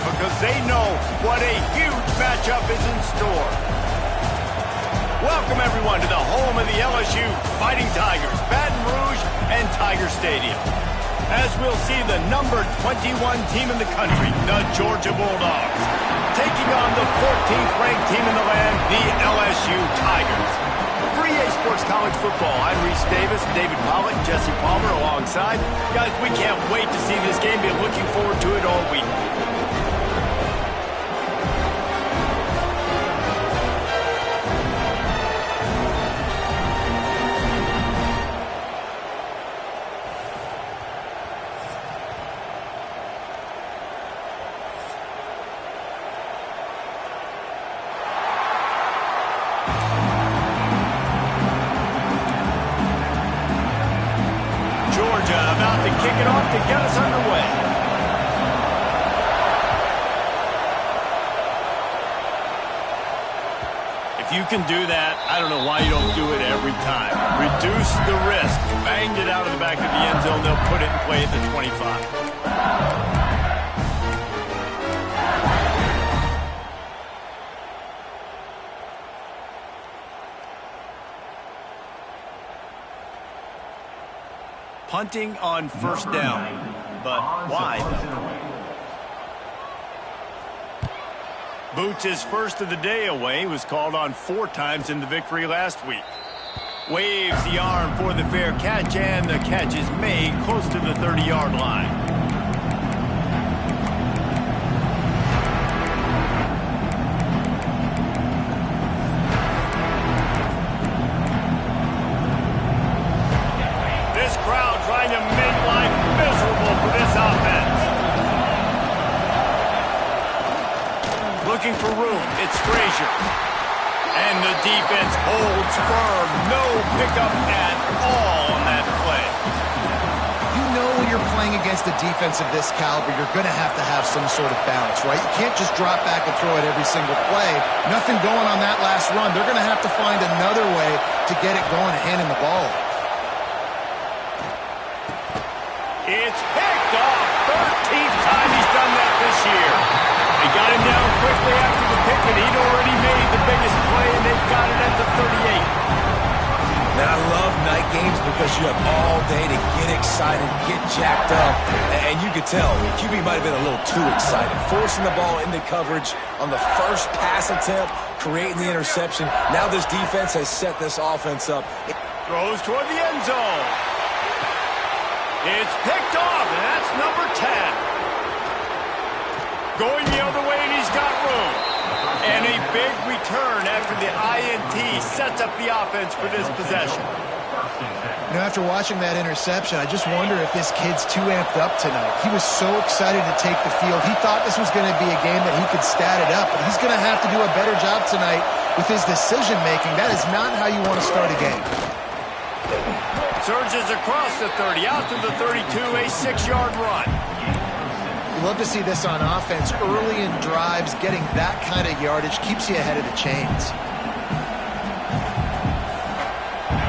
because they know what a huge matchup is in store. Welcome, everyone, to the home of the LSU Fighting Tigers, Baton Rouge and Tiger Stadium. As we'll see the number 21 team in the country, the Georgia Bulldogs, taking on the 14th ranked team in the land, the LSU Tigers. For EA Sports College Football, I'm Reese Davis, David Pollock, Jesse Palmer alongside. Guys, we can't wait to see this game. Been looking forward to it all week. About to kick it off to get us underway. If you can do that, I don't know why you don't do it every time. Reduce the risk. Banged it out of the back of the end zone. They'll put it in play at the 25. Punting on first down, but why? Boots his first of the day away. Was called on 4 times in the victory last week. Waves the arm for the fair catch, and the catch is made close to the 30-yard line. Trying to make life miserable for this offense. Looking for room. It's Frazier. And the defense holds firm. No pickup at all on that play. You know when you're playing against a defense of this caliber, you're going to have some sort of balance, right? You can't just drop back and throw it every single play. Nothing going on that last run. They're going to have to find another way to get it going and handing the ball off. It's picked off. 13th time he's done that this year. They got him down quickly after the pick, and he'd already made the biggest play, and they've got it at the 38. Now, I love night games because you have all day to get excited, get jacked up, and you could tell QB might have been a little too excited, forcing the ball into coverage on the first pass attempt, creating the interception. Now this defense has set this offense up. Throws toward the end zone. It's picked off, and that's number 10. Going the other way, and he's got room. And a big return after the INT sets up the offense for this possession. You know, after watching that interception, I just wonder if this kid's too amped up tonight. He was so excited to take the field. He thought this was going to be a game that he could stat it up, but he's going to have to do a better job tonight with his decision-making. That is not how you want to start a game. Surges across the 30, out to the 32, a 6-yard run. You love to see this on offense. Early in drives, getting that kind of yardage keeps you ahead of the chains.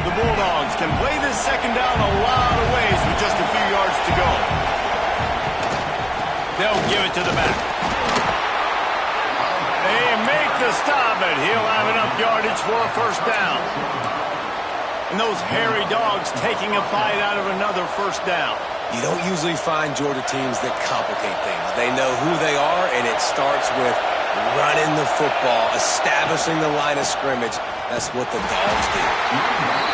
The Bulldogs can play this second down a lot of ways with just a few yards to go. They'll give it to the back. They make the stop, and he'll have enough yardage for a first down. And those hairy dogs taking a bite out of another first down. You don't usually find Georgia teams that complicate things. They know who they are, and it starts with running the football, establishing the line of scrimmage. That's what the Dogs do.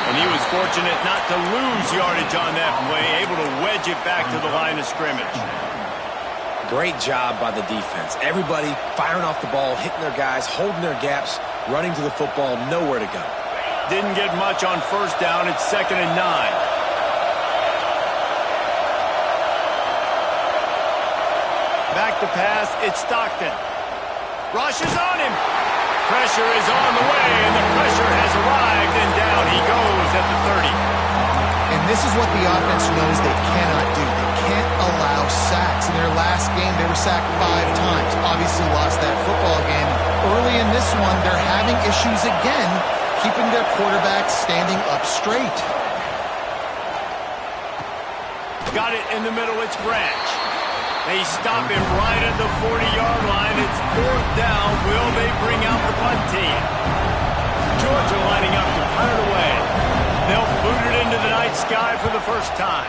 And he was fortunate not to lose yardage on that play, able to wedge it back to the line of scrimmage. Great job by the defense. Everybody firing off the ball, hitting their guys, holding their gaps, running to the football, nowhere to go. Didn't get much on first down. It's 2nd and 9. Back to pass. It's Stockton. Rushes on him. Pressure is on the way, and the pressure has arrived, and down he goes at the 30. And this is what the offense knows they cannot do. They can't allow sacks. In their last game, they were sacked 5 times. Obviously lost that football game. Early in this one, they're having issues again, keeping their quarterback standing up straight. Got it in the middle. It's Branch. They stop him right at the 40-yard line. It's 4th down. Will they bring out the punt team? Georgia lining up to punt it away. They'll boot it into the night sky for the first time.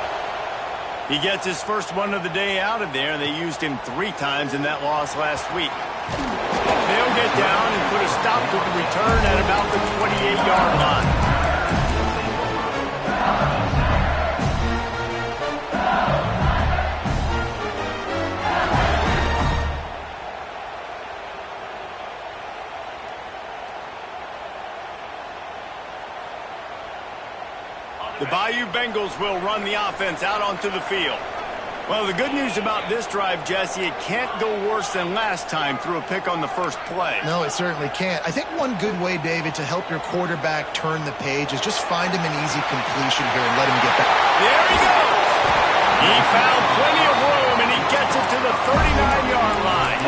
He gets his first one of the day out of there. They used him 3 times in that loss last week. They'll get down and put a stop to the return at about the 28-yard line. The Bayou Bengals will run the offense out onto the field. Well, the good news about this drive, Jesse, it can't go worse than last time through a pick on the first play. No, it certainly can't. I think one good way, David, to help your quarterback turn the page is just find him an easy completion here and let him get back. There he goes. He found plenty of room, and he gets it to the 39-yard line.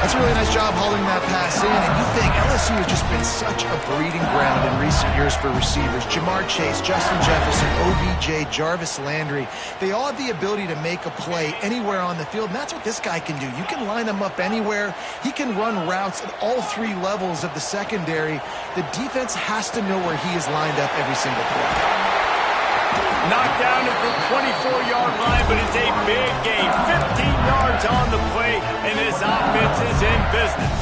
That's a really nice job holding that pass in, and you think LSU has just been such a breeding ground in recent years for receivers. Jamar Chase, Justin Jefferson, OBJ, Jarvis Landry, they all have the ability to make a play anywhere on the field, and that's what this guy can do. You can line him up anywhere. He can run routes at all 3 levels of the secondary. The defense has to know where he is lined up every single play. Knocked down at the 24-yard line, but it's a big gain. 15 yards on the play, and this offense is in business.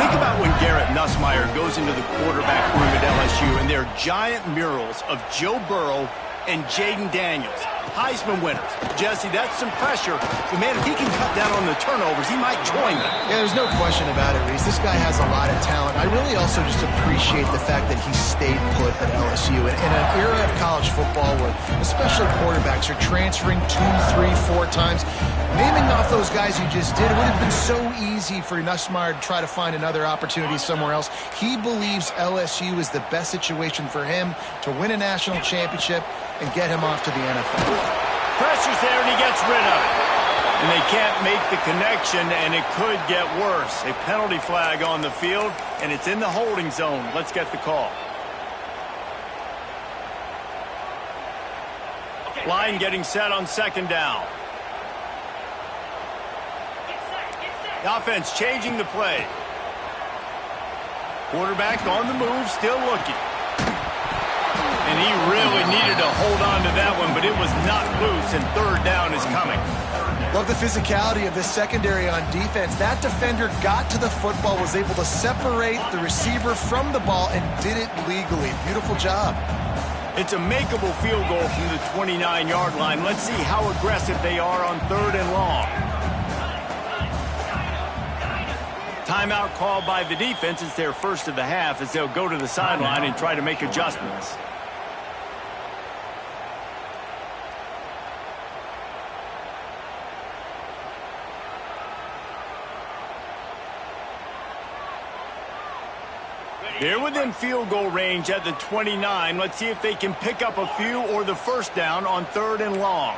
Think about when Garrett Nussmeier goes into the quarterback room at LSU, and there are giant murals of Joe Burrow and Jaden Daniels, Heisman winners. Jesse, that's some pressure. But, man, if he can cut down on the turnovers, he might join them. Yeah, there's no question about it, Reese. This guy has a lot of talent. I really also just appreciate the fact that he stayed put at LSU. In an era of college football where especially quarterbacks are transferring 2, 3, 4 times, naming off those guys you just did, it would have been so easy for Nussmeier to try to find another opportunity somewhere else. He believes LSU is the best situation for him to win a national championship and get him off to the NFL. Pressure's there, and he gets rid of it. And they can't make the connection, and it could get worse. A penalty flag on the field, and it's in the holding zone. Let's get the call. Line getting set on 2nd down. The offense changing the play. Quarterback on the move, still looking. And he really needed to hold on to that one, but it was not loose, and 3rd down is coming. Love the physicality of this secondary on defense. That defender got to the football, was able to separate the receiver from the ball, and did it legally. Beautiful job. It's a makeable field goal from the 29-yard line. Let's see how aggressive they are on 3rd and long. Timeout called by the defense. It's their first of the half as they'll go to the sideline and try to make adjustments. They're within field goal range at the 29. Let's see if they can pick up a few or the first down on 3rd and long.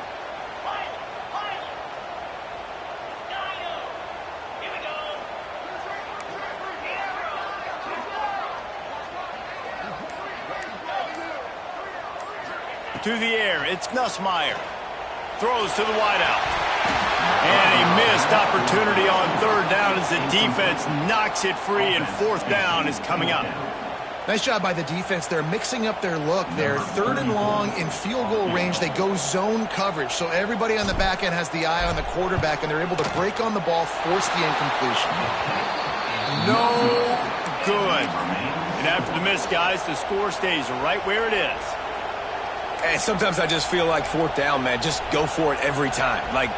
To the air, it's Nussmeier. Throws to the wideout. And a missed opportunity on 3rd down as the defense knocks it free, and 4th down is coming up. Nice job by the defense. They're mixing up their look. They're 3rd and long in field goal range. They go zone coverage, so everybody on the back end has the eye on the quarterback, and they're able to break on the ball, force the incompletion. No good. And after the miss, guys, the score stays right where it is. And sometimes I just feel like 4th down, man. Just go for it every time. Like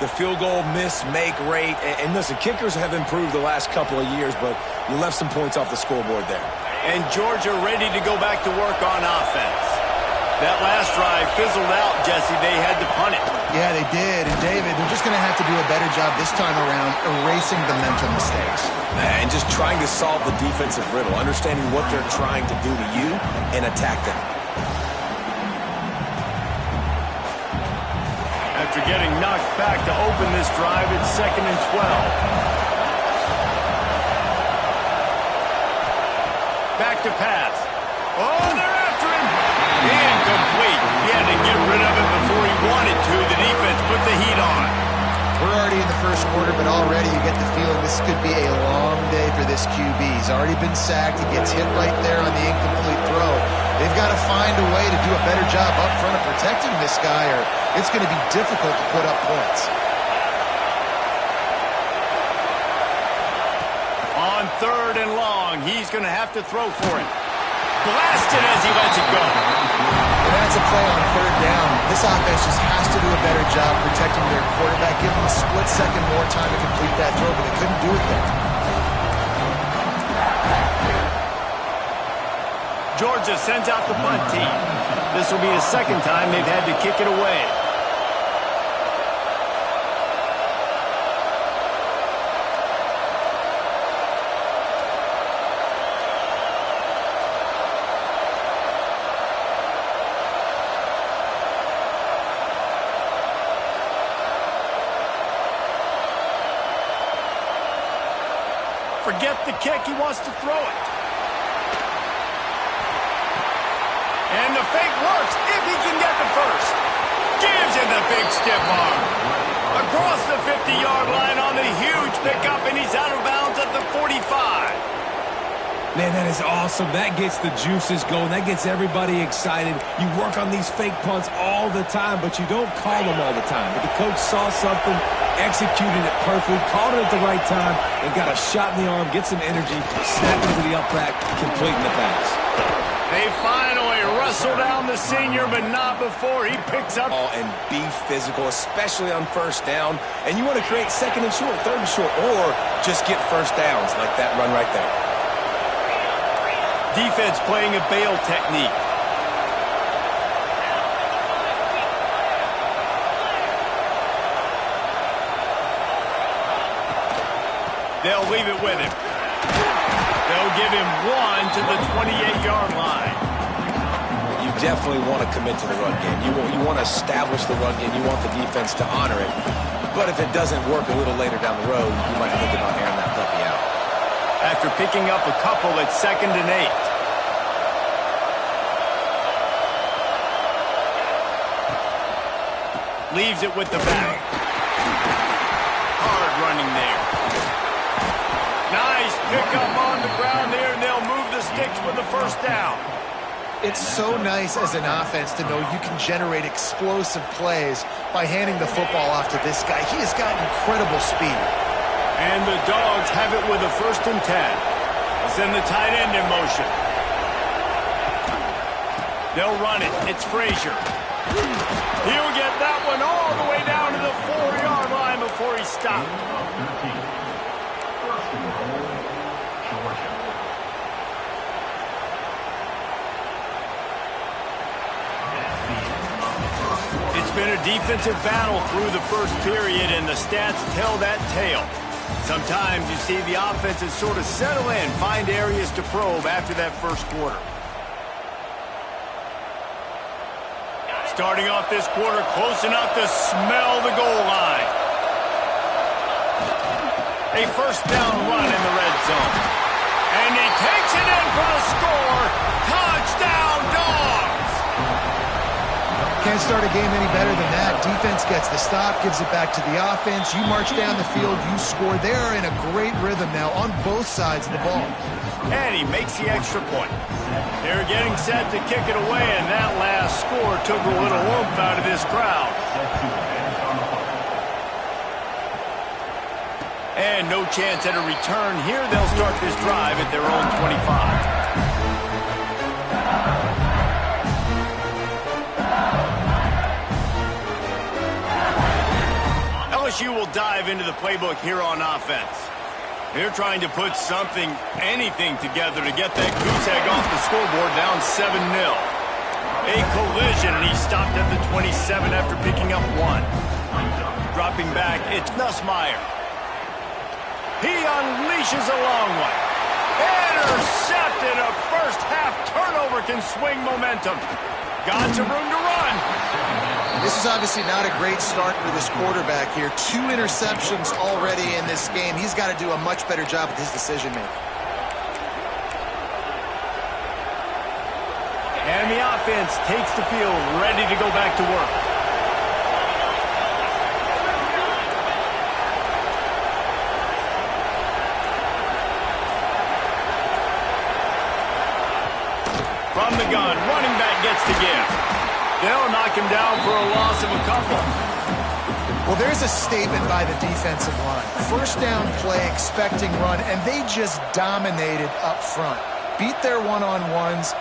the field goal miss, make rate. And listen, kickers have improved the last couple of years, but you left some points off the scoreboard there. And Georgia ready to go back to work on offense. That last drive fizzled out, Jesse. They had to punt it. Yeah, they did. And, David, they're just going to have to do a better job this time around erasing the mental mistakes. And just trying to solve the defensive riddle, understanding what they're trying to do to you and attack them. After getting knocked back to open this drive, it's 2nd and 12. Back to pass. Oh, they're after him. Incomplete. He had to get rid of it before he wanted to. The defense put the heat on. We're already in the first quarter, but already you get the feeling this could be a long day for this QB. He's already been sacked. He gets hit right there on the incomplete throw. They've got to find a way to do a better job up front of protecting this guy, or it's going to be difficult to put up points. On 3rd and long, he's going to have to throw for it. Blasted as he lets it go. And that's a play on 3rd down. This offense just has to do a better job protecting their quarterback, give him a split second more time to complete that throw, but they couldn't do it there. Georgia sends out the punt team. This will be the second time they've had to kick it away. Forget the kick, he wants to throw it. And the fake works if he can get the first. Gives him the big stiff arm. Across the 50-yard line on the huge pickup, and he's out of bounds at the 45. Man, that is awesome. That gets the juices going. That gets everybody excited. You work on these fake punts all the time, but you don't call them all the time. But the coach saw something, executed it perfectly, called it at the right time, and got a shot in the arm, get some energy, snap into the up back, completing the pass. They finally wrestle down the senior, but not before he picks up. And be physical, especially on 1st down. And you want to create 2nd and short, 3rd and short, or just get 1st downs like that run right there. Defense playing a bail technique. They'll leave it with him. They'll give him 1 to the 28-yard line. You definitely want to commit to the run game. You want to establish the run game. You want the defense to honor it. But if it doesn't work a little later down the road, you might think about airing that puppy out. After picking up a couple at 2nd and 8. Leaves it with the back. Hard running there. Nice pickup on the ground there, and they'll move the sticks with the 1st down. It's so nice as an offense to know you can generate explosive plays by handing the football off to this guy. He has got incredible speed. And the Dogs have it with a 1st and 10. They'll send the tight end in motion. They'll run it. It's Frazier. He'll get that one all the way down to the 4-yard line before he stopped. It's been a defensive battle through the 1st period, and the stats tell that tale. Sometimes you see the offenses sort of settle in, find areas to probe after that 1st quarter. Starting off this quarter close enough to smell the goal line. A 1st down run in the red zone. And he takes it in for the score. Touchdown, Dogs! Can't start a game any better than that. Defense gets the stop, gives it back to the offense. You march down the field, you score. They're in a great rhythm now on both sides of the ball. And he makes the extra point. They're getting set to kick it away, and that last score took a little oomph out of this crowd. And no chance at a return here. They'll start this drive at their own 25. LSU will dive into the playbook here on offense. They're trying to put something, anything together to get that goose egg off the scoreboard, down 7-0. A collision, and he stopped at the 27 after picking up 1. Dropping back, it's Nussmeier. He unleashes a long one. Intercepted. A first-half turnover can swing momentum. Got some room to run. This is obviously not a great start for this quarterback here. 2 interceptions already in this game. He's got to do a much better job with his decision-making. And the offense takes the field, ready to go back to work. from the gun. Running back gets to give. They'll knock him down for a loss of a couple. Well, there's a statement by the defensive line. First down play, expecting run, and they just dominated up front. Beat their one-on-ones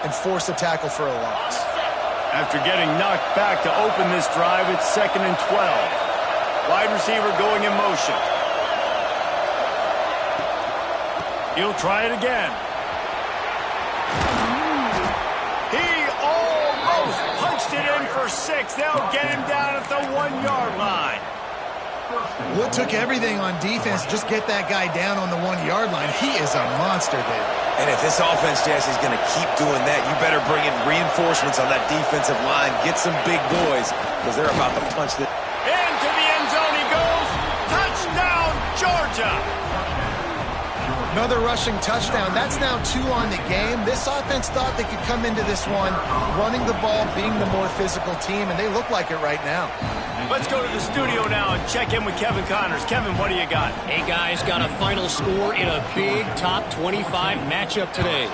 and forced a tackle for a loss. After getting knocked back to open this drive, it's 2nd and 12. Wide receiver going in motion. He'll try it again. He almost punched it in for 6. They'll get him down at the 1-yard line. Well, it took everything on defense to just get that guy down on the 1-yard line. He is a monster, David. And if this offense, Jesse, is going to keep doing that, you better bring in reinforcements on that defensive line. Get some big boys, because they're about to punch this. Into the end zone he goes. Touchdown, Georgia. Another rushing touchdown. That's now 2 on the game. This offense thought they could come into this one running the ball, being the more physical team, and they look like it right now. Let's go to the studio now and check in with Kevin Connors. Kevin, what do you got? Hey, guys, got a final score in a big top 25 matchup today.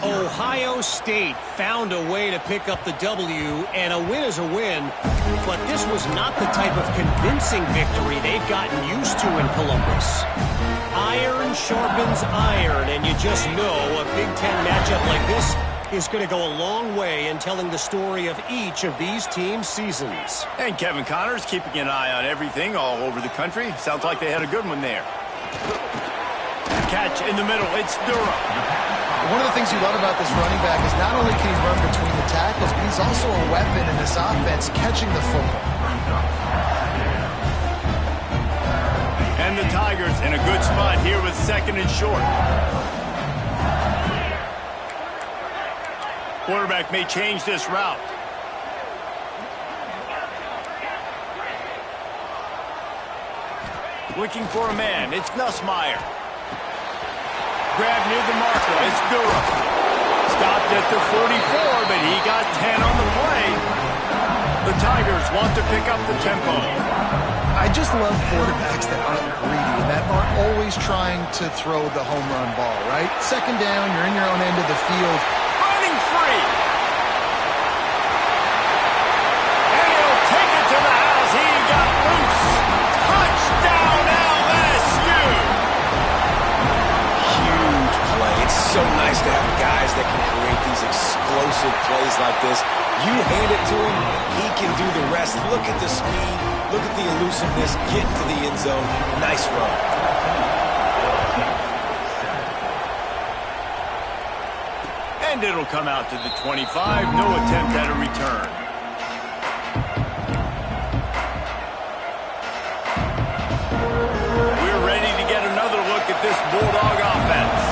Ohio State found a way to pick up the W, and a win is a win, but this was not the type of convincing victory they've gotten used to in Columbus. Iron sharpens iron, and you just know a Big Ten matchup like this is going to go a long way in telling the story of each of these teams' seasons. And Kevin Connors keeping an eye on everything all over the country. Sounds like they had a good one there. Catch in the middle. It's Durham. One of the things you love about this running back is not only can he run between the tackles, but he's also a weapon in this offense, catching the football. And the Tigers in a good spot here with 2nd and short. Quarterback may change this route. Looking for a man. It's Nussmeier. Grab near the marker. It's Durham. Stopped at the 44, but he got 10 on the play. The Tigers want to pick up the tempo. I just love quarterbacks that aren't greedy, that aren't always trying to throw the home run ball, right? 2nd down, you're in your own end of the field. Running free. And he'll take it to the house. He got loose. Touchdown, LSU. Huge play. It's so nice to have guys that can create these explosive plays like this. You hand it to him, he can do the rest. Look at the speed. Look at the elusiveness. Get into the end zone. Nice run. And it'll come out to the 25. No attempt at a return. We're ready to get another look at this Bulldog offense.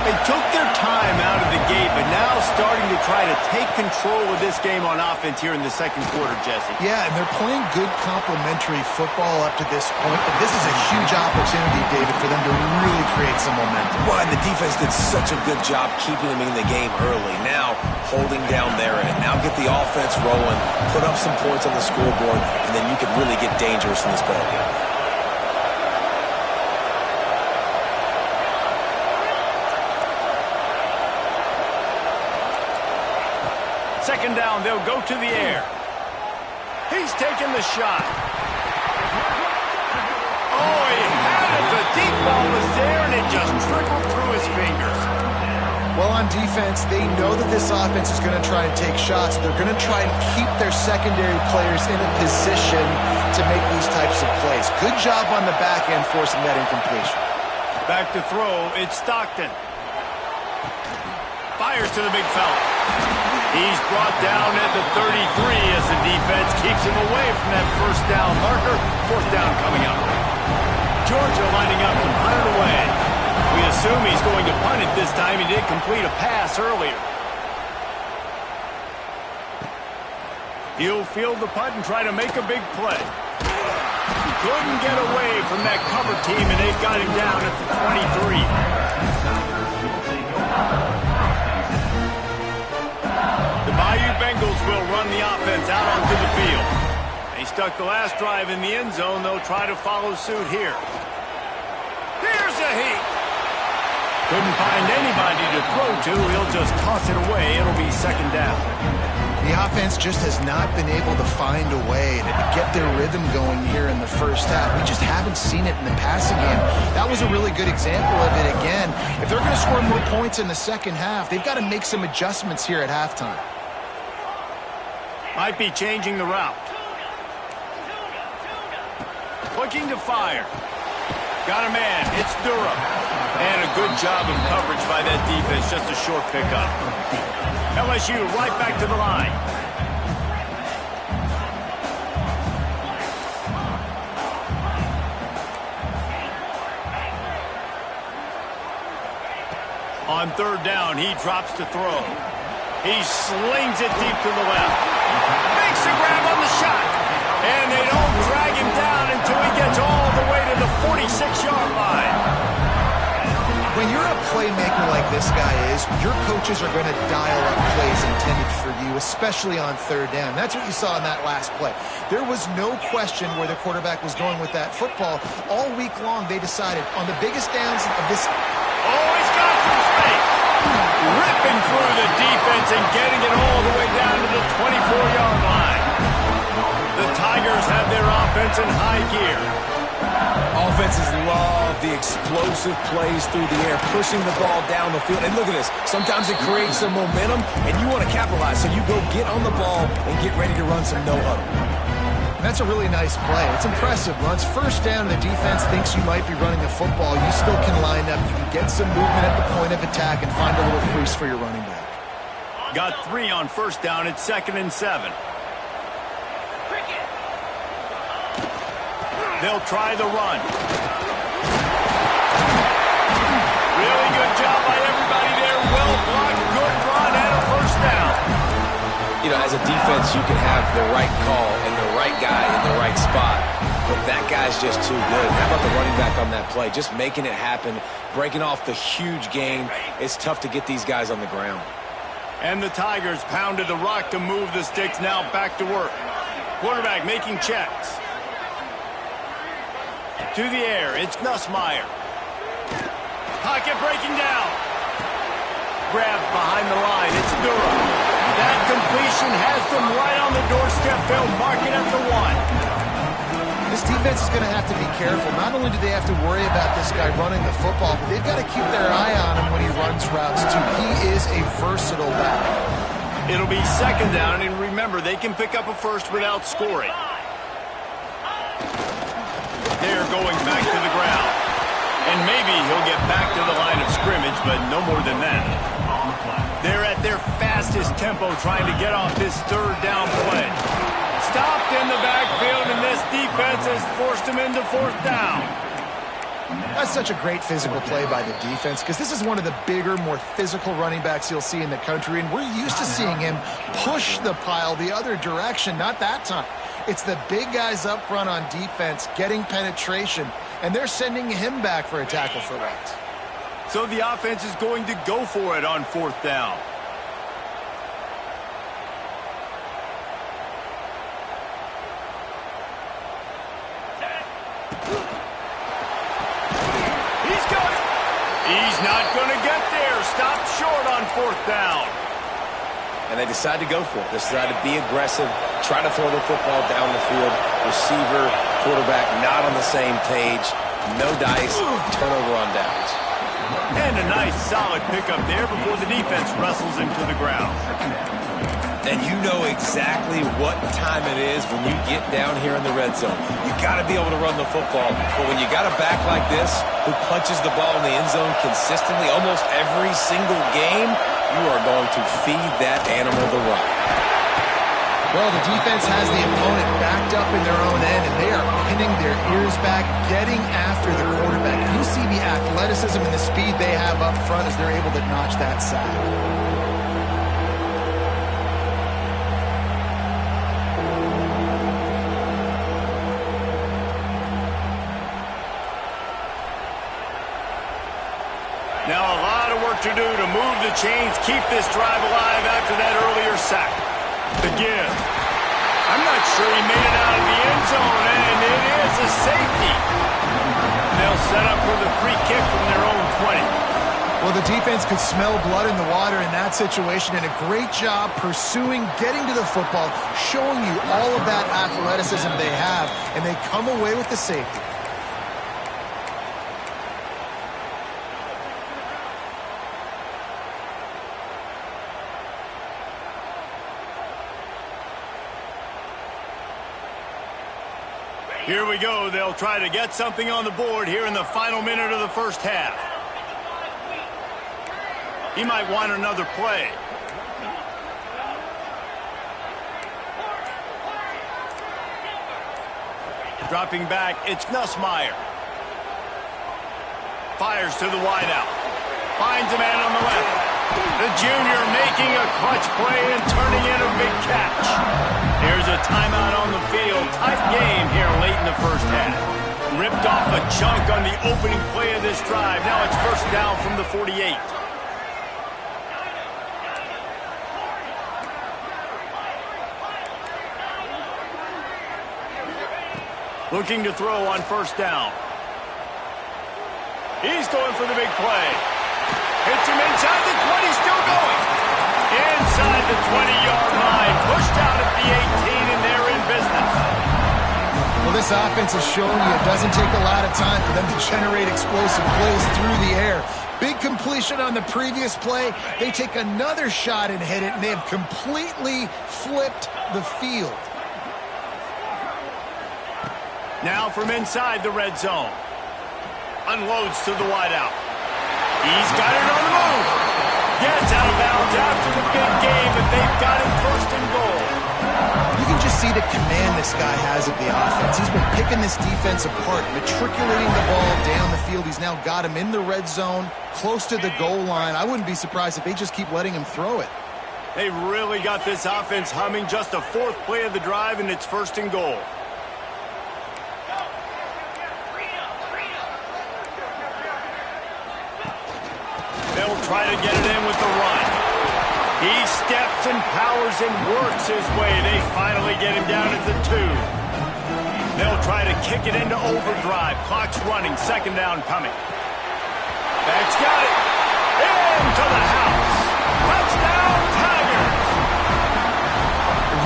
They took their time out of the gate, but now starting to try to take control of this game on offense here in the 2nd quarter, Jesse. Yeah, and they're playing good complementary football up to this point. But this is a huge opportunity, David, for them to really create some momentum. Well, and the defense did such a good job keeping them in the game early. Now, holding down their end. Now get the offense rolling, put up some points on the scoreboard, and then you can really get dangerous in this ball game. 2nd down, they'll go to the air. He's taking the shot. Oh, he had it. The deep ball was there, and it just trickled through his fingers. Well, on defense, they know that this offense is going to try and take shots. They're going to try and keep their secondary players in a position to make these types of plays. Good job on the back end forcing that incompletion. Back to throw, it's Stockton. Fires to the big fella. He's brought down at the 33 as the defense keeps him away from that 1st down marker. 4th down coming up. Georgia lining up to punt it away. We assume he's going to punt it this time. He did complete a pass earlier. He'll field the punt and try to make a big play. He couldn't get away from that cover team, and they've got him down at the 23. The Bayou Bengals will run the offense out onto the field. They stuck the last drive in the end zone. They'll try to follow suit here. Here's a heat. Couldn't find anybody to to throw to. He'll just toss it away. It'll be second down. The offense just has not been able to find a way to get their rhythm going here in the first half. We just haven't seen it in the passing game. That was a really good example of it again. If they're going to score more points in the second half, they've got to make some adjustments here at halftime. Might be changing the route. Looking to fire. Got a man. It's Durham. And a good job of coverage by that defense. Just a short pickup. LSU right back to the line. On third down, he drops to throw. He slings it deep to the left. Makes a grab on the shot. And they don't drag him down until he gets all the way to the 46-yard line. When you're a playmaker like this guy is, your coaches are going to dial up plays intended for you, especially on third down. That's what you saw in that last play. There was no question where the quarterback was going with that football. All week long, they decided on the biggest downs of this. Oh, he's got some space. Ripping through the defense and getting it all the way down to the 24-yard line. The Tigers have their offense in high gear. Offenses love the explosive plays through the air, pushing the ball down the field. And look at this. Sometimes it creates some momentum, and you want to capitalize. So you go get on the ball and get ready to run some no-huddle. That's a really nice play. It's impressive. Once first down, the defense thinks you might be running the football. You still can line up. You can get some movement at the point of attack and find a little crease for your running back. Got 3 on first down. It's 2nd and 7. They'll try the run. Really good job by everybody there. Well blocked, good run, and a first down. You know, as a defense, you can have the right call and the right guy in the right spot, but that guy's just too good. How about the running back on that play? Just making it happen, breaking off the huge gain. It's tough to get these guys on the ground. And the Tigers pounded the rock to move the sticks. Now back to work. Quarterback making checks. To the air, it's Nussmeier. Pocket breaking down. Grab behind the line, it's Durham. That completion has them right on the doorstep. They'll mark it at the 1. This defense is going to have to be careful. Not only do they have to worry about this guy running the football, but they've got to keep their eye on him when he runs routes too. He is a versatile back. It'll be 2nd down, and remember, they can pick up a first without scoring. They're going back to the ground. And maybe he'll get back to the line of scrimmage, but no more than that. They're at their fastest tempo trying to get off this third down play. Stopped in the backfield, and this defense has forced him into 4th down. That's such a great physical play by the defense because this is one of the bigger, more physical running backs you'll see in the country, and we're used to seeing him push the pile the other direction. Not that time. It's the big guys up front on defense getting penetration, and they're sending him back for a tackle for loss. So the offense is going to go for it on 4th down. He's got it. He's not going to get there. Stopped short on 4th down. And they decide to go for it. They decide to be aggressive, try to throw the football down the field. Receiver, quarterback, not on the same page. No dice, turnover on downs. And a nice, solid pickup there before the defense wrestles him to the ground. And you know exactly what time it is when you get down here in the red zone. You got to be able to run the football. But when you got a back like this who punches the ball in the end zone consistently almost every single game, you are going to feed that animal the rock. Well, the defense has the opponent backed up in their own end, and they are pinning their ears back, getting after the quarterback. You see the athleticism and the speed they have up front as they're able to notch that sack. Now a lot of work to do to move the chains, keep this drive alive after that earlier sack. The give. I'm not sure he made it out of the end zone, and it is a safety. They'll set up for the free kick from their own 20. Well, the defense could smell blood in the water in that situation, and a great job pursuing, getting to the football, showing you all of that athleticism they have, and they come away with the safety. Here we go. They'll try to get something on the board here in the final minute of the first half. He might want another play. Dropping back, it's Nussmeier. Fires to the wideout. Finds a man on the left. The junior making a clutch play and turning in a big catch. Here's a timeout on the field. Tight game here late in the first half. Ripped off a chunk on the opening play of this drive. Now it's first down from the 48. Looking to throw on first down. He's going for the big play. Hits him inside the 20, still going. Inside the 20-yard line. Pushed out at the 18, and they're in business. Well, this offense is showing you it doesn't take a lot of time for them to generate explosive plays through the air. Big completion on the previous play. They take another shot and hit it, and they have completely flipped the field. Now from inside the red zone. Unloads to the wideout. He's got it on the move. Gets out of bounds after the big game, but they've got him first and goal. You can just see the command this guy has of the offense. He's been picking this defense apart, matriculating the ball down the field. He's now got him in the red zone, close to the goal line. I wouldn't be surprised if they just keep letting him throw it. They've really got this offense humming. Just a fourth play of the drive, and it's first and goal. They'll try to get it in with the run. He steps and powers and works his way. They finally get him down at the 2. They'll try to kick it into overdrive. Clock's running. Second down coming. That's got it. Into the house. Touchdown, Tigers.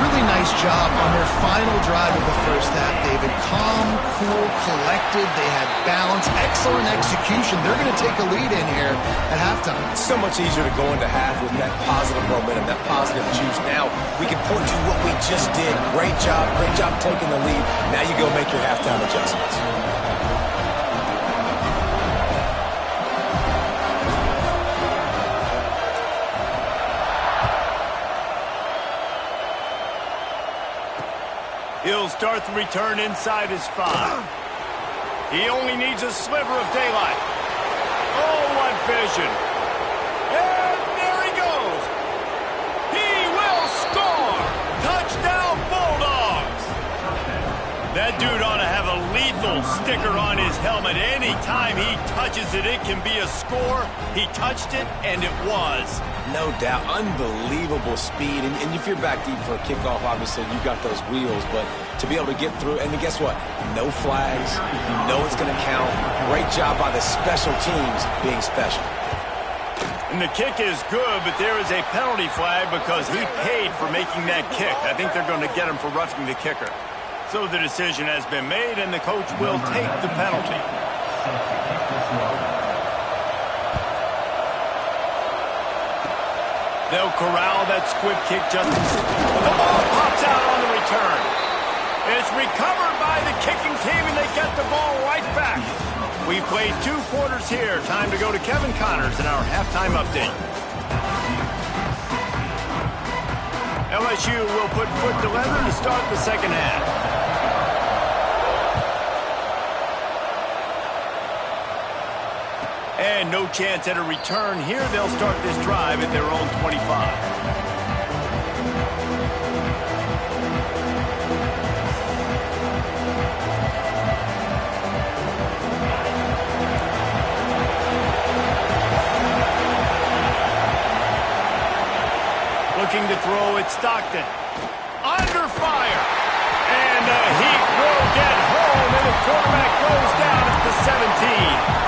Really nice job on their final drive of the first half, David. Calm, cool, collected. They had balance. Excellent execution. They're going to take a lead in here at halftime. It's so much easier to go into half with that positive momentum, that positive juice. Now we can point to what we just did. Great job taking the lead. Now you go make your halftime adjustments. He'll start the return inside his 5. He only needs a sliver of daylight. Oh, what vision. And there he goes. He will score. Touchdown, Bulldogs. That dude ought to have a lethal sticker on his helmet. Anytime he touches it, it can be a score. He touched it, and it was. No doubt. Unbelievable speed. And if you're back deep for a kickoff, obviously you got those wheels. But to be able to get through, and guess what? No flags. You know it's going to count. Great job by the special teams being special. And the kick is good, but there is a penalty flag because he paid for making that kick. I think they're going to get him for roughing the kicker. So the decision has been made, and the coach will take the penalty. They'll corral that squib kick just as the ball pops out on the return. It's recovered by the kicking team, and they get the ball right back. We played 2 quarters here. Time to go to Kevin Connors in our halftime update. LSU will put foot to leather to start the second half. And no chance at a return here. They'll start this drive at their own 25. Looking to throw at Stockton. Under fire. And the heat will get home, and the quarterback goes down at the 17.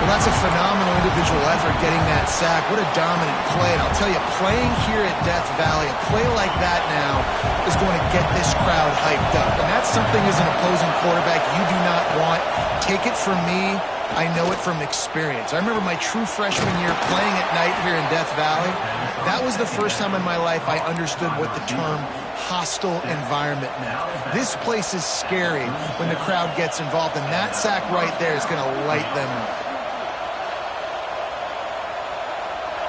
Well, that's a phenomenal individual effort getting that sack. What a dominant play. And I'll tell you, playing here at Death Valley, a play like that now is going to get this crowd hyped up. And that's something as an opposing quarterback you do not want. Take it from me. I know it from experience. I remember my true freshman year playing at night here in Death Valley. That was the first time in my life I understood what the term hostile environment meant. This place is scary when the crowd gets involved, and that sack right there is going to light them up.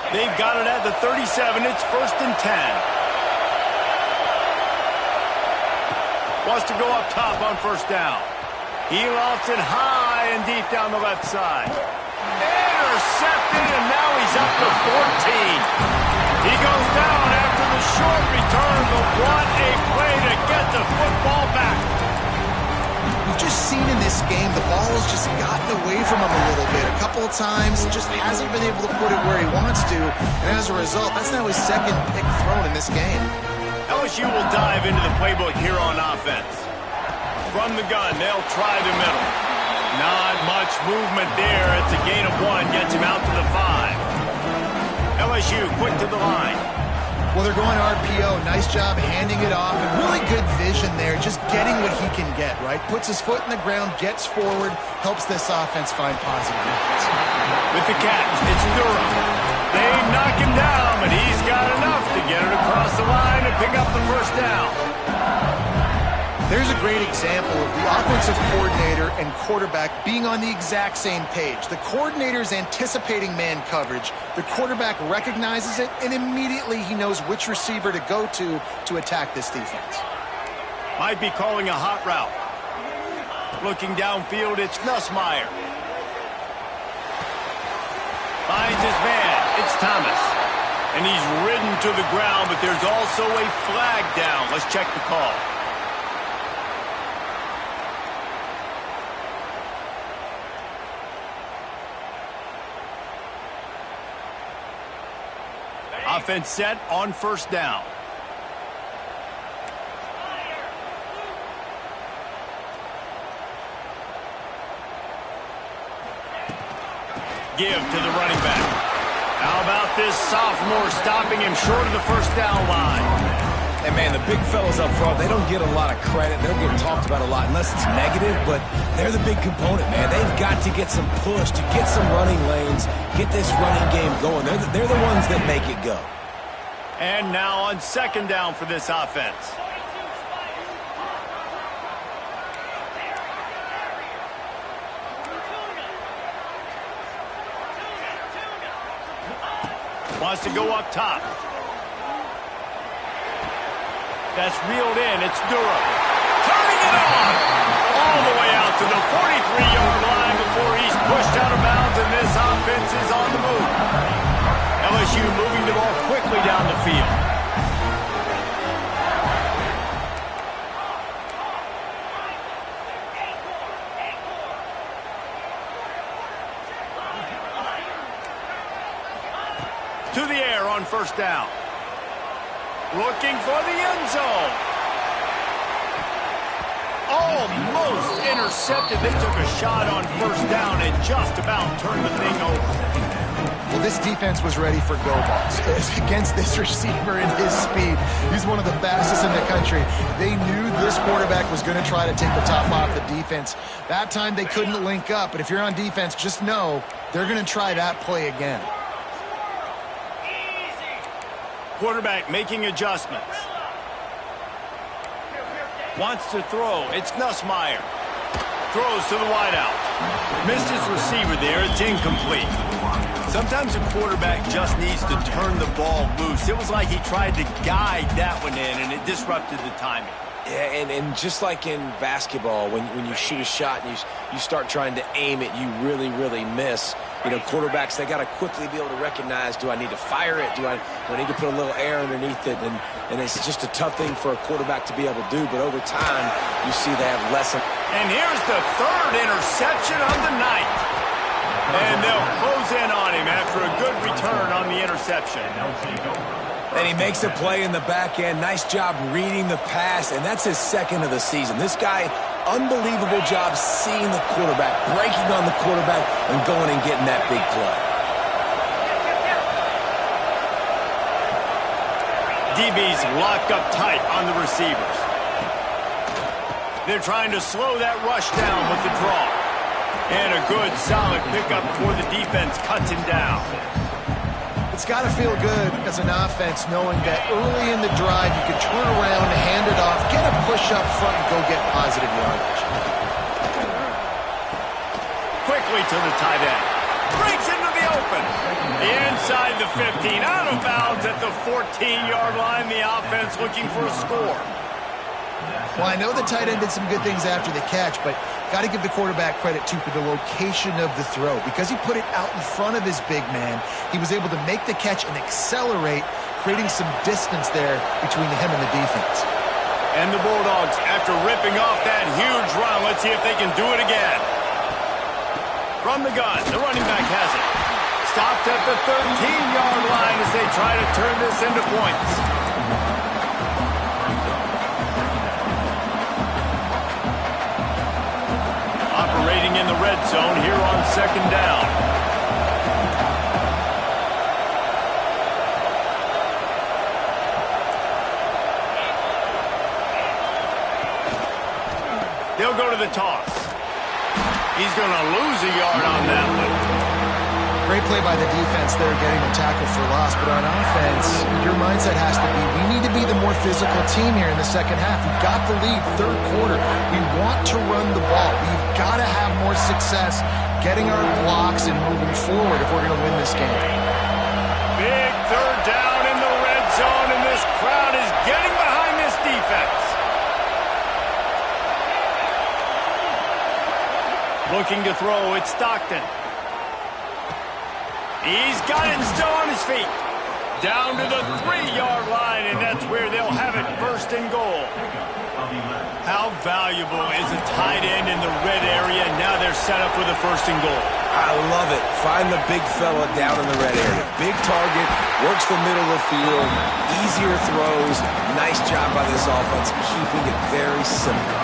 They've got it at the 37. It's 1st and 10. Wants to go up top on 1st down. He lofts it high and deep down the left side. Intercepted, and now he's up to 14. He goes down after the short return, but what a play to get the football back. We've just seen in this game the ball has just gotten away from him a little bit. A couple of times, just hasn't been able to put it where he wants to, and as a result, that's now his 2nd pick thrown in this game. LSU will dive into the playbook here on offense. From the gun, they'll try the middle. Not much movement there. It's a gain of 1, gets him out to the 5. LSU quick to the line. Well, they're going RPO. Nice job handing it off. And really good vision there, just getting what he can get, right? Puts his foot in the ground, gets forward, helps this offense find positive moments. With the catch, it's Durham. They knock him down, but he's got enough to get it across the line and pick up the 1st down. There's a great example of the offensive coordinator and quarterback being on the exact same page. The coordinator's anticipating man coverage. The quarterback recognizes it, and immediately he knows which receiver to go to attack this defense. Might be calling a hot route. Looking downfield, it's Nussmeier. Finds his man. It's Thomas. And he's ridden to the ground, but there's also a flag down. Let's check the call. Offense set on 1st down. Give to the running back. How about this sophomore stopping him short of the 1st down line? And, man, the big fellas up front, they don't get a lot of credit. They don't get talked about a lot unless it's negative, but they're the big component, man. They've got to get some push, to get some running lanes, get this running game going. They're the ones that make it go. And now on 2nd down for this offense. Wants to go up top. That's reeled in. It's Durham. Turning it on. All the way out to the 43-yard line before he's pushed out of bounds, and this offense is on the move. LSU moving the ball quickly down the field. To the air on 1st down. Looking for the end zone. Almost intercepted. They took a shot on 1st down and just about turned the thing over. Well, this defense was ready for go balls. Against this receiver and his speed, he's one of the fastest in the country. They knew this quarterback was going to try to take the top off the defense. That time they couldn't link up, but if you're on defense, just know they're going to try that play again. Quarterback making adjustments. Wants to throw. It's Nussmeier. Throws to the wideout. Missed his receiver there. It's incomplete. Sometimes a quarterback just needs to turn the ball loose. It was like he tried to guide that one in, and it disrupted the timing. Yeah, and just like in basketball, when you shoot a shot and you start trying to aim it, you really, really miss. You know, quarterbacks, they got to quickly be able to recognize, do I need to fire it? Do I need to put a little air underneath it? And it's just a tough thing for a quarterback to be able to do. But over time, you see they have less. And here's the 3rd interception of the night. And they'll close in on him after a good return on the interception. And he makes a play in the back end. Nice job reading the pass, and that's his 2nd of the season. This guy unbelievable job seeing the quarterback, breaking on the quarterback, and going and getting that big play. DB's locked up tight on the receivers. They're trying to slow that rush down with the draw. And a good, solid pickup before the defense cuts him down. It's got to feel good as an offense knowing that early in the drive you can turn around, hand it off, get a push up front, and go get positive yardage. Quickly to the tight end. Breaks into the open. The inside the 15. Out of bounds at the 14-yard line. The offense looking for a score. Well, I know the tight end did some good things after the catch, but got to give the quarterback credit, too, for the location of the throw. Because he put it out in front of his big man, he was able to make the catch and accelerate, creating some distance there between him and the defense. And the Bulldogs, after ripping off that huge run, let's see if they can do it again. From the gun, the running back has it. Stopped at the 13-yard line as they try to turn this into points. Operating in the red zone here on second down. They'll go to the toss. He's going to lose a yard on that one. Great play by the defense there, getting the tackle for loss. But on offense, your mindset has to be, we need to be the more physical team here in the second half. We've got the lead, third quarter. We want to run the ball. We've got to have more success getting our blocks and moving forward if we're going to win this game. Big third down in the red zone, and this crowd is getting behind this defense. Looking to throw, it's Stockton. He's got it still on his feet. Down to the 3-yard line, and that's where they'll have it, first and goal. How valuable is a tight end in the red area? Now they're set up with a first and goal. I love it. Find the big fella down in the red area. Big target, works the middle of the field, easier throws. Nice job by this offense, keeping it very simple.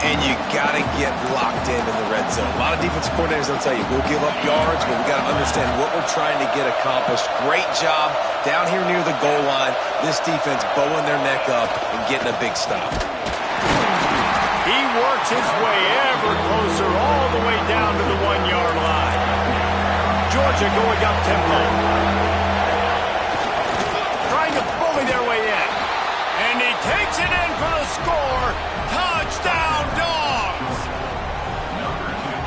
And you got to get locked in the red zone. A lot of defensive coordinators will tell you, we'll give up yards, but we got to understand what we're trying to get accomplished. Great job down here near the goal line. This defense bowing their neck up and getting a big stop. He works his way ever closer all the way down to the 1-yard line. Georgia going up tempo. Trying to bully their way in. And he takes it in for the score. Touchdown, Dogs!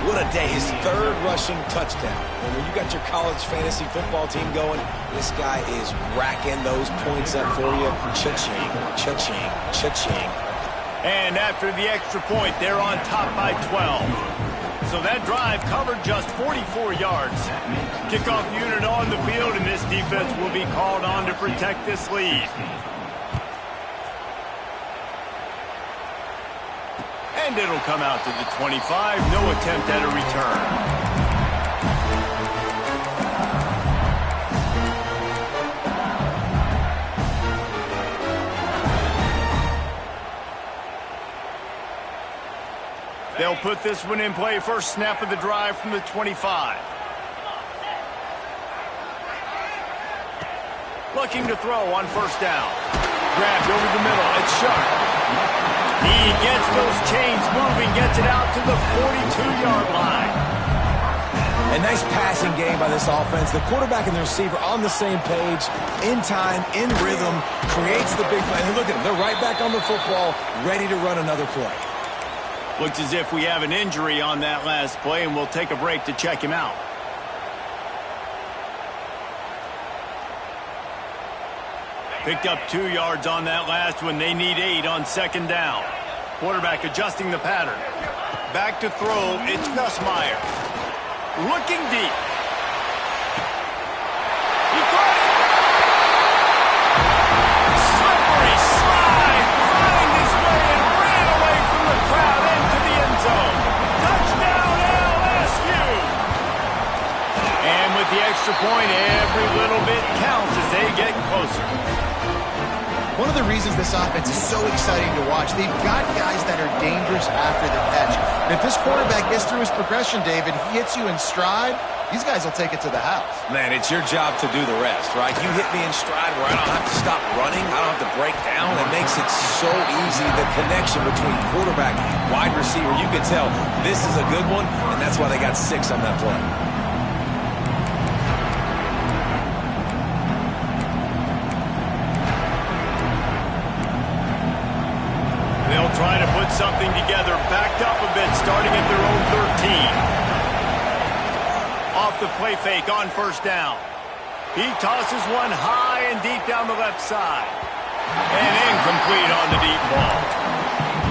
What a day. His third rushing touchdown. And when you got your college fantasy football team going, this guy is racking those points up for you. Cha-ching, cha-ching, cha-ching. And after the extra point, they're on top by 12. So that drive covered just 44 yards. Kickoff unit on the field, and this defense will be called on to protect this lead. And it'll come out to the 25. No attempt at a return. They'll put this one in play. First snap of the drive from the 25. Looking to throw on first down. Grabbed over the middle. It's Sharp. He gets those chains moving, gets it out to the 42-yard line. A nice passing game by this offense. The quarterback and the receiver on the same page, in time, in rhythm, creates the big play. And look at them. They're right back on the football, ready to run another play. Looks as if we have an injury on that last play, and we'll take a break to check him out. Picked up 2 yards on that last one. They need 8 on second down. Quarterback adjusting the pattern. Back to throw. It's Gus Myers. Looking deep. He caught it. Slippery slide. Find his way and ran away from the crowd into the end zone. Touchdown LSU. And with the extra point, every little bit counts as they get closer. One of the reasons this offense is so exciting to watch, they've got guys that are dangerous after the catch. And if this quarterback gets through his progression, David, he hits you in stride, these guys will take it to the house. Man, it's your job to do the rest, right? You hit me in stride where I don't have to stop running. I don't have to break down. It makes it so easy, the connection between quarterback, wide receiver. You can tell this is a good one, and that's why they got 6 on that play. They'll try to put something together, backed up a bit, starting at their own 13. Off the play fake on first down. He tosses one high and deep down the left side. And incomplete on the deep ball.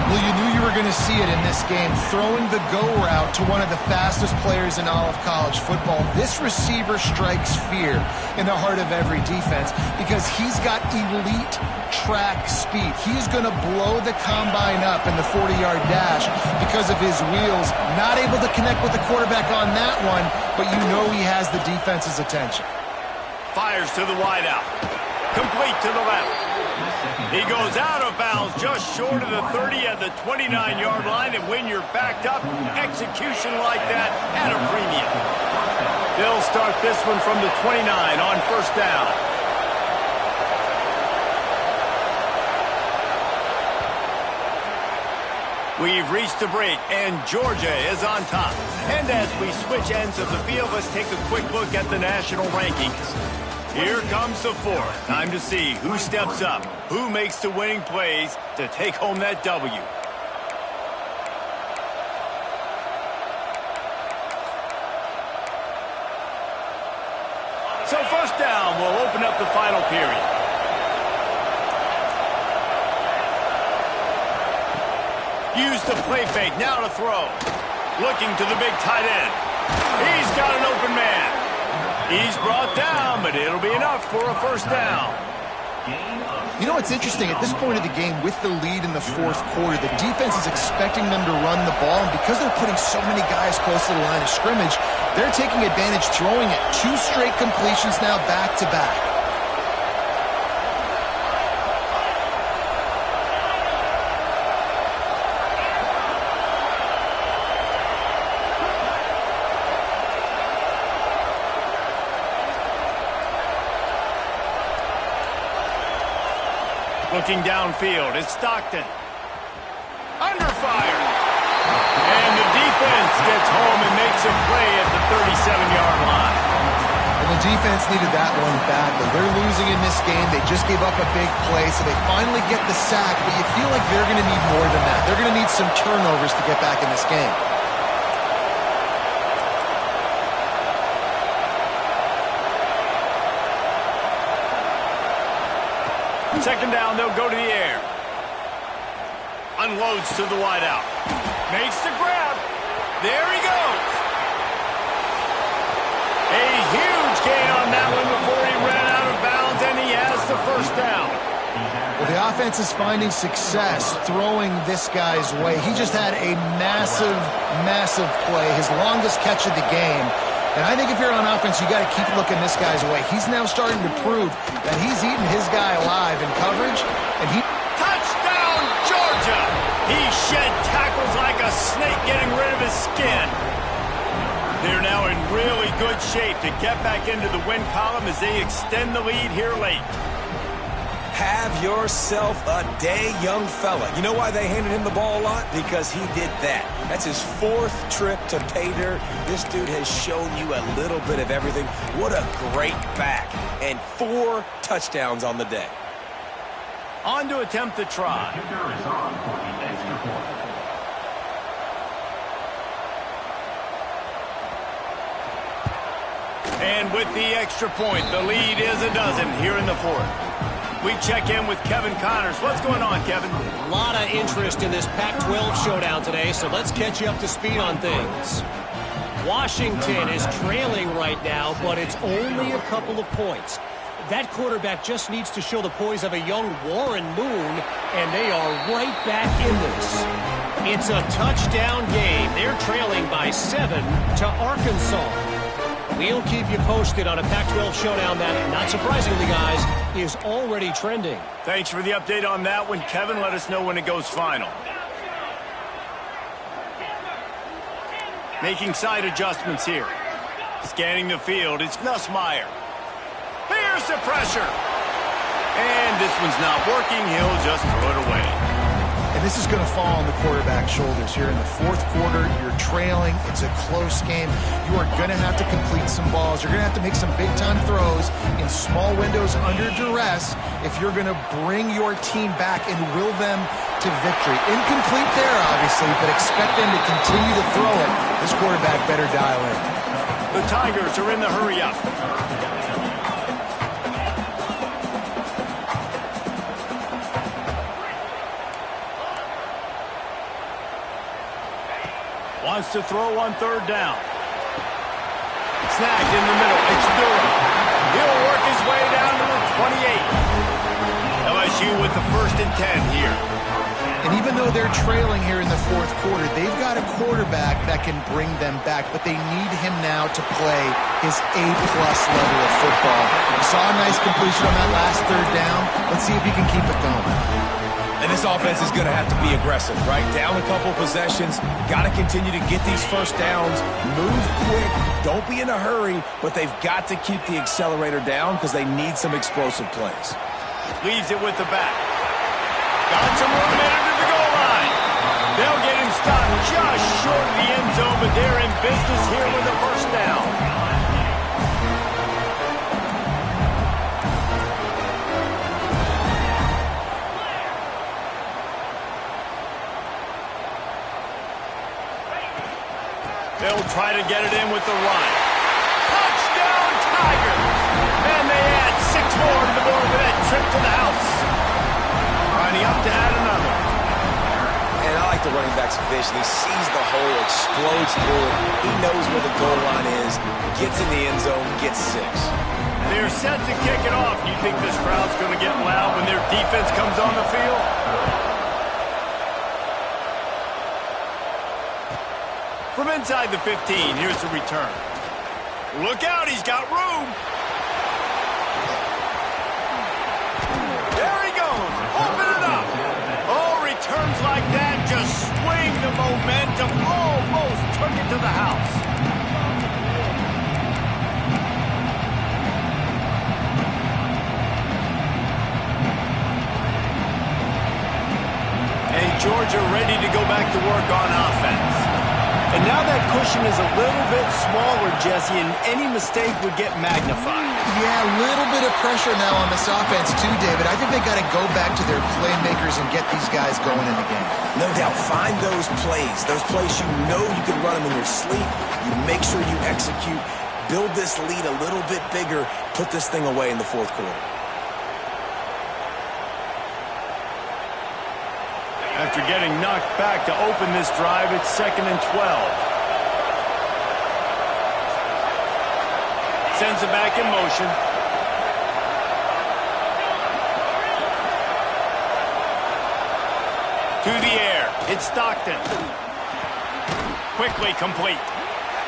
Well, you knew you were going to see it in this game, throwing the go route to one of the fastest players in all of college football. This receiver strikes fear in the heart of every defense because he's got elite track speed. He's going to blow the combine up in the 40-yard dash because of his wheels. Not able to connect with the quarterback on that one, but you know he has the defense's attention. Fires to the wideout. Complete to the left. He goes out of bounds just short of the 30 at the 29-yard line, and when you're backed up, execution like that at a premium. They'll start this one from the 29 on first down. We've reached the break, and Georgia is on top. And as we switch ends of the field, let's take a quick look at the national rankings. Here comes the fourth. Time to see who steps up, who makes the winning plays to take home that W. So first down will open up the final period. Use the play fake, now to throw. Looking to the big tight end. He's got an open man. He's brought down, but it'll be enough for a first down. You know what's interesting? At this point of the game, with the lead in the fourth quarter, the defense is expecting them to run the ball, and because they're putting so many guys close to the line of scrimmage, they're taking advantage, throwing it. 2 straight completions now back-to-back. Looking downfield, it's Stockton. Under fire. And the defense gets home and makes a play at the 37-yard line. And the defense needed that one badly. They're losing in this game. They just gave up a big play, so they finally get the sack, but you feel like they're going to need more than that. They're going to need some turnovers to get back in this game. Second down, they'll go to the air. Unloads to the wideout. Makes the grab. There he goes. A huge gain on that one before he ran out of bounds, and he has the first down. Well, the offense is finding success throwing this guy's way. He just had a massive, massive play, his longest catch of the game. And I think if you're on offense, you got to keep looking this guy's way. He's now starting to prove that he's eating his guy alive in coverage. And he... Touchdown, Georgia! He shed tackles like a snake getting rid of his skin. They're now in really good shape to get back into the win column as they extend the lead here late. Have yourself a day, young fella. You know why they handed him the ball a lot? Because he did that. That's his 4th trip to pay dirt. This dude has shown you a little bit of everything. What a great back. And 4 touchdowns on the day. On to attempt the try. And with the extra point, the lead is a dozen here in the fourth. We check in with Kevin Connors. What's going on, Kevin? A lot of interest in this Pac-12 showdown today, so let's catch you up to speed on things. Washington is trailing right now, but it's only a couple of points. That quarterback just needs to show the poise of a young Warren Moon, and they are right back in this. It's a touchdown game. They're trailing by 7 to Arkansas. We'll keep you posted on a Pac-12 showdown that, not surprisingly, guys, is already trending. Thanks for the update on that one, Kevin. Let us know when it goes final. Making side adjustments here. Scanning the field, it's Nussmeier. Here's the pressure. And this one's not working. He'll just throw it away. And this is going to fall on the quarterback's shoulders here in the fourth quarter. You're trailing. It's a close game. You are going to have to complete some balls. You're going to have to make some big-time throws in small windows under duress if you're going to bring your team back and will them to victory. Incomplete there, obviously, but expect them to continue to throw it. This quarterback better dial in. The Tigers are in the hurry-up. Wants to throw on third down. Snagged in the middle. It's Durham. He'll work his way down to the 28. LSU with the 1st and 10 here. And even though they're trailing here in the fourth quarter, they've got a quarterback that can bring them back, but they need him now to play his A-plus level of football. We saw a nice completion on that last third down. Let's see if he can keep it going. And this offense is going to have to be aggressive, right? Down a couple possessions, got to continue to get these first downs, move quick, don't be in a hurry, but they've got to keep the accelerator down because they need some explosive plays. Leaves it with the back. Got some room into the goal line. They'll get him stopped just short of the end zone, but they're in business here with the first down. They'll try to get it in with the run. Touchdown, Tigers! And they add 6 more to the board with that trip to the house. Running up to add another. And I like the running back's vision. He sees the hole, explodes through it. He knows where the goal line is, gets in the end zone, gets 6. They're set to kick it off. Do you think this crowd's going to get loud when their defense comes on the field? From inside the 15, here's the return. Look out, he's got room. There he goes, open it up. Oh, returns like that just swing the momentum, almost took it to the house. And Georgia ready to go back to work on offense. And now that cushion is a little bit smaller, Jesse, and any mistake would get magnified. Yeah, a little bit of pressure now on this offense too, David. I think they got to go back to their playmakers and get these guys going in the game. No doubt. Find those plays you know you can run them in your sleep. You make sure you execute. Build this lead a little bit bigger. Put this thing away in the fourth quarter. After getting knocked back to open this drive, it's 2nd and 12. Sends it back in motion. To the air. It's Stockton. Quickly complete.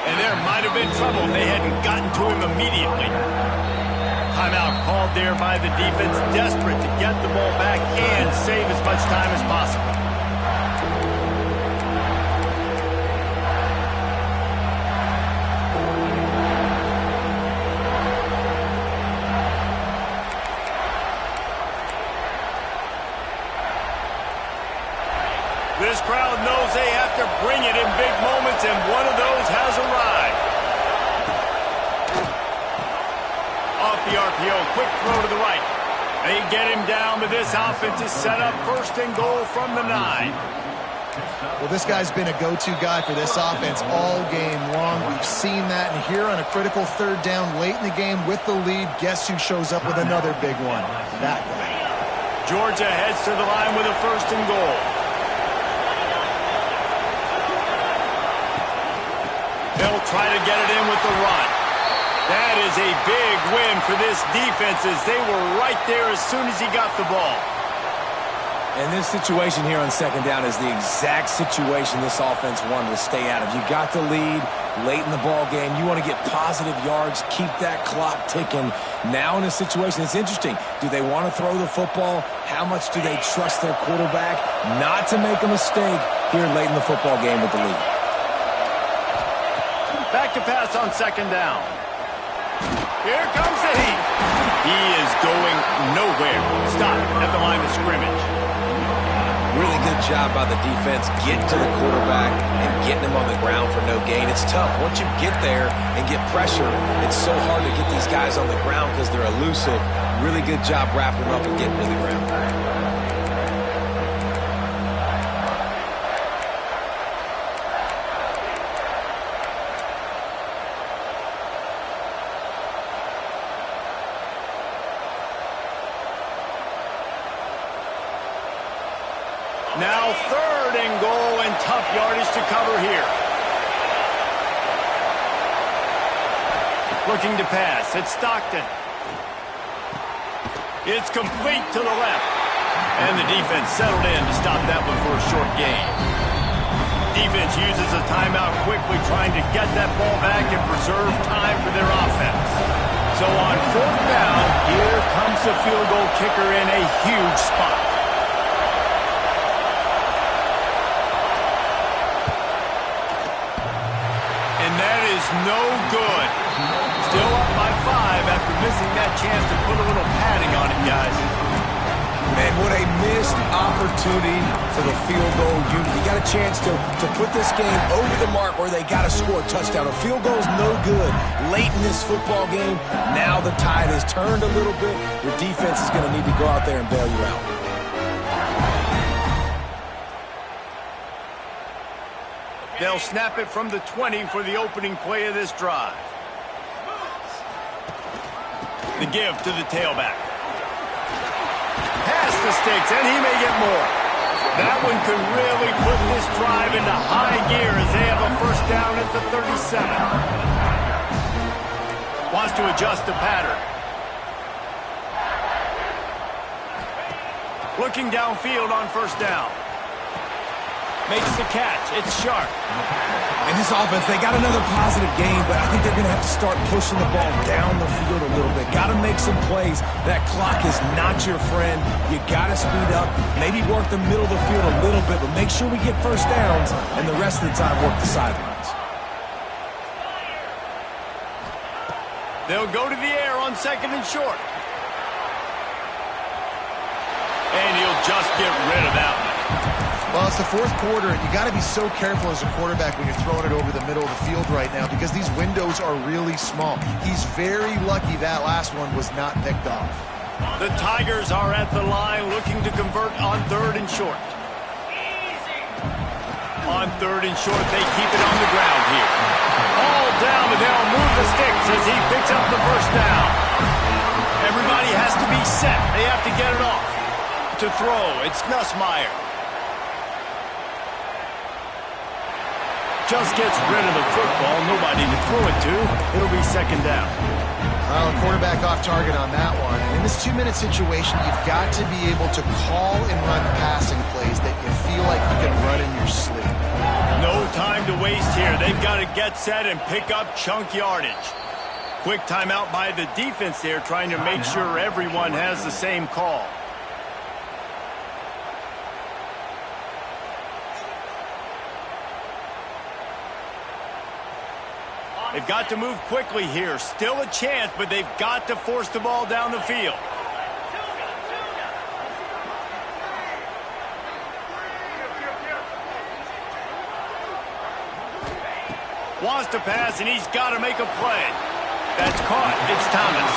And there might have been trouble if they hadn't gotten to him immediately. Timeout called there by the defense, desperate to get the ball back and save as much time as possible. This crowd knows they have to bring it in big moments, and one of those has arrived. Off the RPO, quick throw to the right. They get him down, but this offense is set up 1st and goal from the 9. Well, this guy's been a go-to guy for this offense all game long. We've seen that, and here on a critical 3rd down late in the game with the lead, guess who shows up with another big one? That guy. Georgia heads to the line with a 1st and goal. They'll try to get it in with the run. That is a big win for this defense as they were right there as soon as he got the ball. And this situation here on second down is the exact situation this offense wanted to stay out of. You got the lead late in the ball game. You want to get positive yards, keep that clock ticking. Now in a situation, it's interesting. Do they want to throw the football? How much do they trust their quarterback not to make a mistake here late in the football game with the lead? Back to pass on second down. Here comes the heat. He is going nowhere. Stop at the line of scrimmage. Really good job by the defense getting to the quarterback and getting him on the ground for no gain. It's tough. Once you get there and get pressure, it's so hard to get these guys on the ground because they're elusive. Really good job wrapping them up and getting to the ground. Now 3rd and goal and tough yardage to cover here. Looking to pass. It's Stockton. It's complete to the left. And the defense settled in to stop that one for a short gain. Defense uses a timeout quickly, trying to get that ball back and preserve time for their offense. So on 4th down, here comes the field goal kicker in a huge spot. No good. Still up by 5 after missing that chance to put a little padding on it, guys. Man, what a missed opportunity for the field goal unit. You got a chance to put this game over the mark where they got to score a touchdown. A field goal is no good late in this football game. Now the tide has turned a little bit. Your defense is going to need to go out there and bail you out. They'll snap it from the 20 for the opening play of this drive. The give to the tailback. Pass the sticks, and he may get more. That one could really put this drive into high gear as they have a first down at the 37. Wants to adjust the pattern. Looking downfield on first down. Makes the catch. It's sharp. And this offense, they got another positive game, but I think they're going to have to start pushing the ball down the field a little bit. Got to make some plays. That clock is not your friend. You got to speed up. Maybe work the middle of the field a little bit, but make sure we get first downs, and the rest of the time work the sidelines. They'll go to the air on 2nd and short. And he'll just get rid of that one. Well, it's the 4th quarter, and you got to be so careful as a quarterback when you're throwing it over the middle of the field right now because these windows are really small. He's very lucky that last one was not picked off. The Tigers are at the line looking to convert on 3rd and short. On 3rd and short, they keep it on the ground here. All down, and they'll move the sticks as he picks up the first down. Everybody has to be set. They have to get it off. To throw, it's Nussmeier. Just gets rid of the football. Nobody to throw it to. It'll be 2nd down. Well, quarterback off target on that one. And in this 2-minute situation, you've got to be able to call and run passing plays that you feel like you can run in your sleep. No time to waste here. They've got to get set and pick up chunk yardage. Quick timeout by the defense there, trying to make sure everyone has the same call. They've got to move quickly here. Still a chance, but they've got to force the ball down the field. Wants to pass, and he's got to make a play. That's caught. It's Thomas.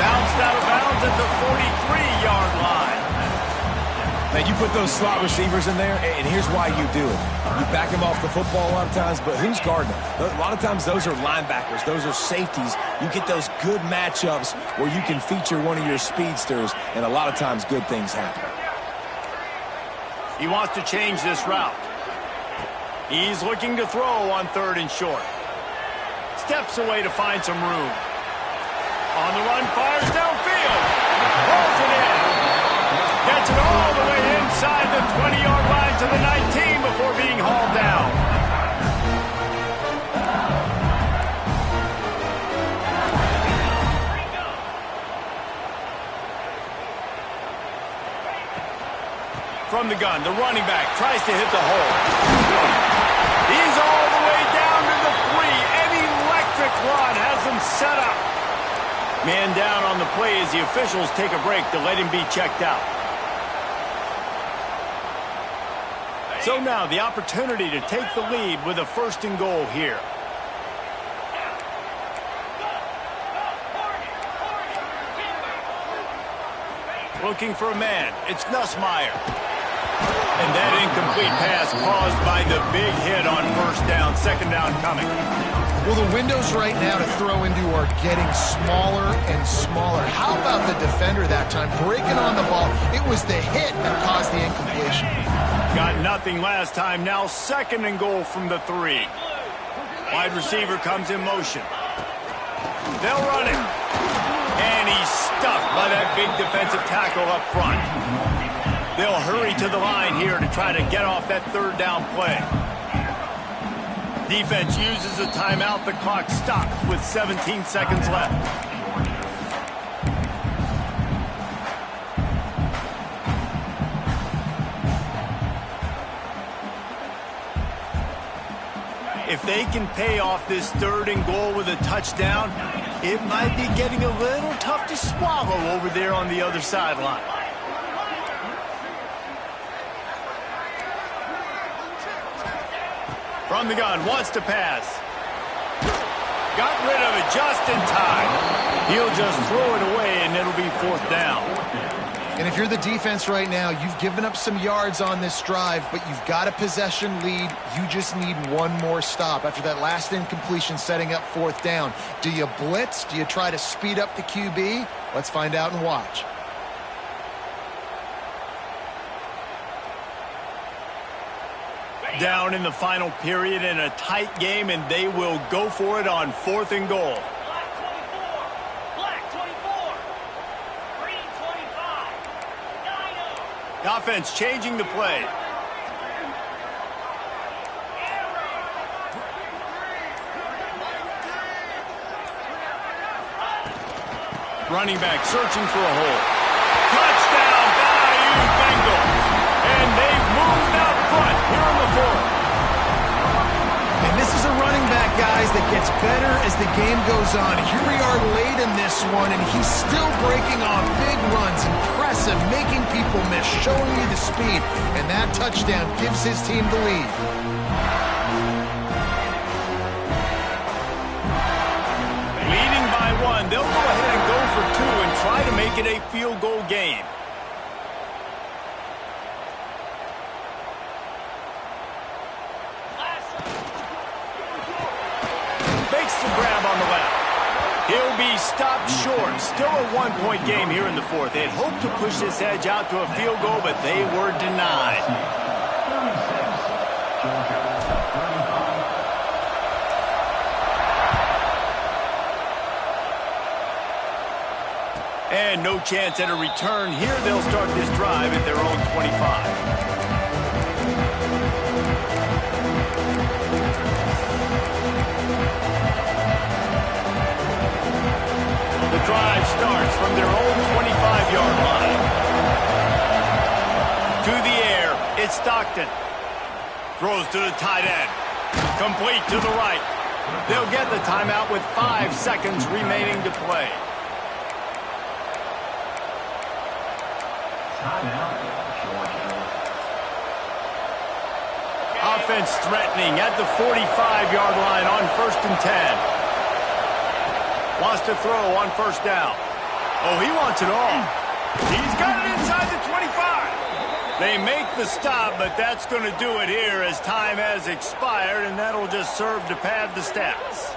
Bounced out of bounds at the 43-yard line. Man, you put those slot receivers in there, and here's why you do it. You back them off the football a lot of times, but who's guarding them? A lot of times those are linebackers. Those are safeties. You get those good matchups where you can feature one of your speedsters, and a lot of times good things happen. He wants to change this route. He's looking to throw on 3rd and short. Steps away to find some room. On the run, fires downfield. Pulls it in. Gets it all the way in inside the 20-yard line to the 19 before being hauled down. From the gun, the running back tries to hit the hole. He's all the way down to the 3. An electric run has him set up. Man down on the play as the officials take a break to let him be checked out. So now the opportunity to take the lead with a 1st and goal here. Looking for a man. It's Nussmeier. And that incomplete pass caused by the big hit on 1st down. 2nd down coming. Well, the windows right now to throw into are getting smaller and smaller. How about the defender that time breaking on the ball? It was the hit that caused the incompletion. Got nothing last time. Now 2nd and goal from the 3. Wide receiver comes in motion. They'll run it. And he's stuffed by that big defensive tackle up front. They'll hurry to the line here to try to get off that 3rd down play. Defense uses a timeout. The clock stops with 17 seconds left. If they can pay off this 3rd and goal with a touchdown, it might be getting a little tough to swallow over there on the other sideline. From the gun, wants to pass. Got rid of it just in time. He'll just throw it away, and it'll be 4th down. And if you're the defense right now, you've given up some yards on this drive, but you've got a possession lead. You just need one more stop after that last incompletion setting up 4th down. Do you blitz? Do you try to speed up the QB? Let's find out and watch. Down in the final period in a tight game, and they will go for it on 4th and goal. Black 24. Green 25. The offense changing the play. Running back searching for a hole. Touchdown, Bayou Bengals. And they've moved out front here in the 4th. And this is a running back, guys, that gets better as the game goes on. Here we are late in this one, and he's still breaking off big runs. Impressive, making people miss, showing you the speed. And that touchdown gives his team the lead. Leading by 1, they'll go ahead and go for 2 and try to make it a field goal game. Makes the grab on the left. He'll be stopped short. Still a 1-point game here in the 4th. They had hoped to push this edge out to a field goal, but they were denied. And no chance at a return here. They'll start this drive at their own 25. The drive starts from their own 25-yard line. To the air, it's Stockton. Throws to the tight end. Complete to the right. They'll get the timeout with 5 seconds remaining to play. Offense threatening at the 45-yard line on 1st and 10. Wants to throw on 1st down. Oh, he wants it all. He's got it inside the 25. They make the stop, but that's going to do it here as time has expired, and that'll just serve to pad the stats.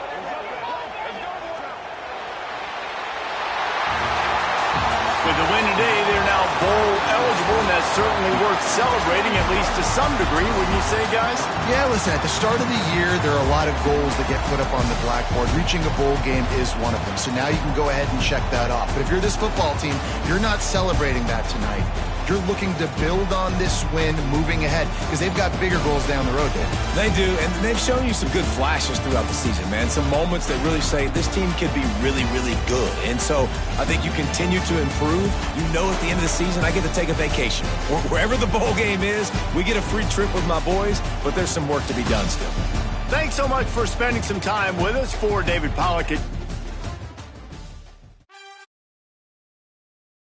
With the win today, they're now bowl eligible, and as is certainly worth celebrating, at least to some degree, wouldn't you say, guys? Yeah, listen, at the start of the year, there are a lot of goals that get put up on the blackboard. Reaching a bowl game is one of them. So now you can go ahead and check that off. But if you're this football team, you're not celebrating that tonight. You're looking to build on this win moving ahead because they've got bigger goals down the road, Dave. They do, and they've shown you some good flashes throughout the season, man. Some moments that really say this team could be really, really good. And so I think you continue to improve. You know at the end of the season, I get to take a vacation. Wherever the bowl game is, we get a free trip with my boys, but there's some work to be done still. Thanks so much for spending some time with us. For David Pollock at